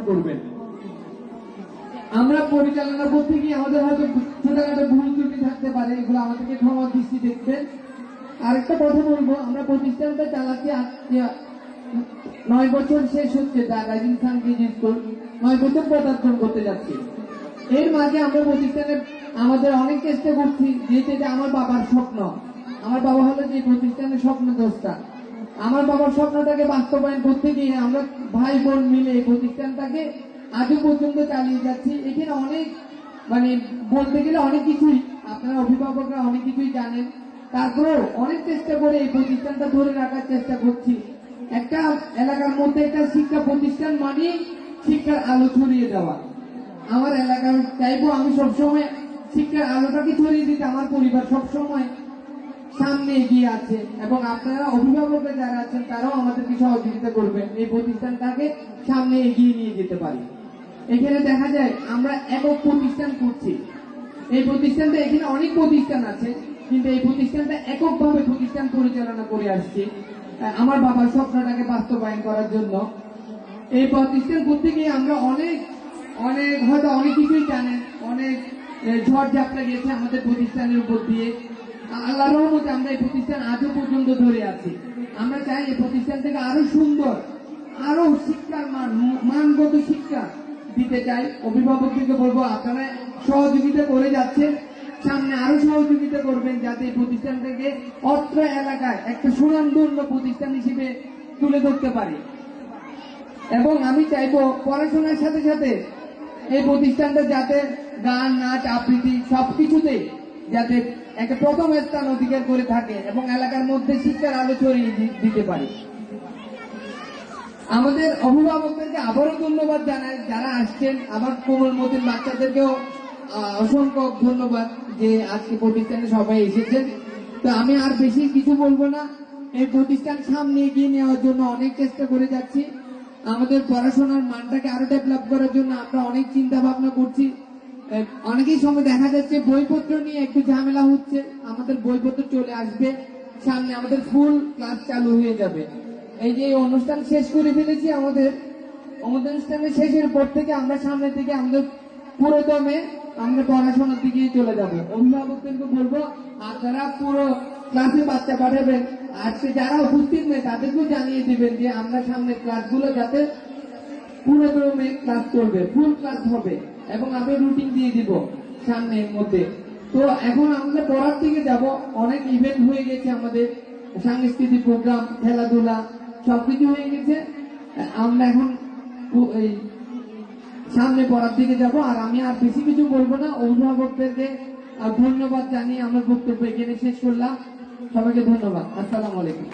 করবেন। আমরা পরিচালনা করতে গিয়ে আমাদের হয়তো ছোটখাটো ভুল ত্রুটি থাকতে পারে, এগুলো আমাদেরকে ক্ষমা দৃষ্টি দেখবেন। আরেকটা কথা বলবো, আমরা প্রতিষ্ঠানটা চালাচ্ছি 9 বছর শেষ হচ্ছে, রাইজিং সান কেজি স্কুল 9 বছর পদার্পণ করতে যাচ্ছি। এর মাঝে আমরা প্রতিষ্ঠানে আমাদের অনেক চেষ্টা করছি, যেটা আমার বাবার স্বপ্ন। আমার বাবা হলো যে প্রতিষ্ঠানের স্বপ্নদ্রষ্টা। আমার বাবার স্বপ্নটাকে বাস্তবায়ন করতে গিয়ে আমরা ভাই বোন মিলে এই প্রতিষ্ঠানটাকে আজও পর্যন্ত চালিয়ে যাচ্ছি। এখানে অনেক বলতে গেলে অনেক কিছুই আপনারা অভিভাবকরা অনেক কিছুই জানেন, তারপরেও অনেক চেষ্টা করে এই প্রতিষ্ঠানটা ধরে রাখার চেষ্টা করছি। একটা এলাকার মধ্যে একটা শিক্ষা প্রতিষ্ঠান মানে শিক্ষার আলো ছড়িয়ে দেওয়া। আমার এলাকায় চাইবো আমি সবসময় শিক্ষার আলোটাকে ছড়িয়ে দিতে। আমার পরিবার সবসময় সামনে এগিয়ে আছে এবং আপনারা অভিভাবকরা যারা আছেন তারাও আমাদেরকে সহযোগিতা করবেন এই প্রতিষ্ঠানটাকে সামনে এগিয়ে নিয়ে যেতে পারি। এখানে দেখা যায় আমরা একক প্রতিষ্ঠান করছি। এই প্রতিষ্ঠানটা এখানে অনেক প্রতিষ্ঠান আছে, কিন্তু এই প্রতিষ্ঠানটা এককভাবে প্রতিষ্ঠান পরিচালনা করে আসছি আমার বাবার স্বপ্নটাকে বাস্তবায়ন করার জন্য। এই প্রতিষ্ঠান করতে গিয়ে আমরা অনেক হয়তো অনেক কিছুই জানেন, অনেক ঝড় ঝাপটা গেছে আমাদের প্রতিষ্ঠানের উপর দিয়ে। আল্লাহর রহমতে আমরা এই প্রতিষ্ঠান আজও পর্যন্ত ধরে আছি। আমরা চাই এই প্রতিষ্ঠান থেকে আরো সুন্দর, আরো শিক্ষার মানগত শিক্ষা দিতে চাই। অভিভাবকদেরকে বলবো আপনারা সহযোগিতা করে যাচ্ছেন, সামনে আরো সহযোগিতা করবেন যাতে এই প্রতিষ্ঠানটাকে অত্র এলাকায় একটা সুনামধন্য প্রতিষ্ঠান হিসেবে তুলে ধরতে পারি। এবং আমি চাইবো পড়াশোনার সাথে সাথে এই প্রতিষ্ঠানটা যাতে গান, নাচ, আবৃত্তি সবকিছুতে যাতে একটা প্রথম স্থান অধিকার করে থাকে এবং এলাকার মধ্যে শিক্ষার আলো ছড়িয়ে দিতে পারে। আমাদের অভিভাবকদেরকে আবারও ধন্যবাদ জানাই যারা আসছেন, আবার কোমলমতির বাচ্চাদেরকেও অসংখ্য ধন্যবাদ যে আজকে প্রতিষ্ঠানে সবাই এসেছেন। তো আমি আর বেশি কিছু বলবো না। এই প্রতিষ্ঠান সামনে এগিয়ে নেওয়ার জন্য অনেক চেষ্টা করে যাচ্ছি। আমাদের পড়াশোনার মানটাকে আরো ডেভেলপ করার জন্য আমরা অনেক চিন্তা ভাবনা করছি। অনেকেই সময় দেখা যাচ্ছে বইপত্র নিয়ে একটু ঝামেলা হচ্ছে। আমাদের বইপত্র চলে আসবে সামনে, আমাদের ফুল ক্লাস চালু হয়ে যাবে। এই যে অনুষ্ঠান শেষ করে ফেলেছি, আমাদের অনুষ্ঠানের শেষের পর থেকে আমরা সামনে থেকে আমাদের পুরো দমে আমরা পড়াশোনার দিকে চলে যাব। অভিভাবকদেরকে বলবো আপনারা পুরো ক্লাসে বাচ্চা পাঠাবেন, আজকে যারা উপস্থিত নেই তাদেরকেও জানিয়ে দিবেন যে আমরা সামনের ক্লাসগুলো যাতে পুরো দমে ক্লাস করবে, ফুল ক্লাস হবে এবং আমি রুটিন দিয়ে দিব সামনের মধ্যে। তো এখন আমরা পড়ার দিকে যাব। অনেক ইভেন্ট হয়ে গেছে, আমাদের সাংস্কৃতিক প্রোগ্রাম, খেলাধুলা সবকিছু হয়ে গেছে। আমরা এখন এই সামনে পড়ার দিকে যাব। আর আমি আর বেশি কিছু বলবো না। অভিভাবকদেরকে ধন্যবাদ জানিয়ে আমার বক্তব্য এখানে শেষ করলাম। সবাইকে ধন্যবাদ। আসসালামু আলাইকুম।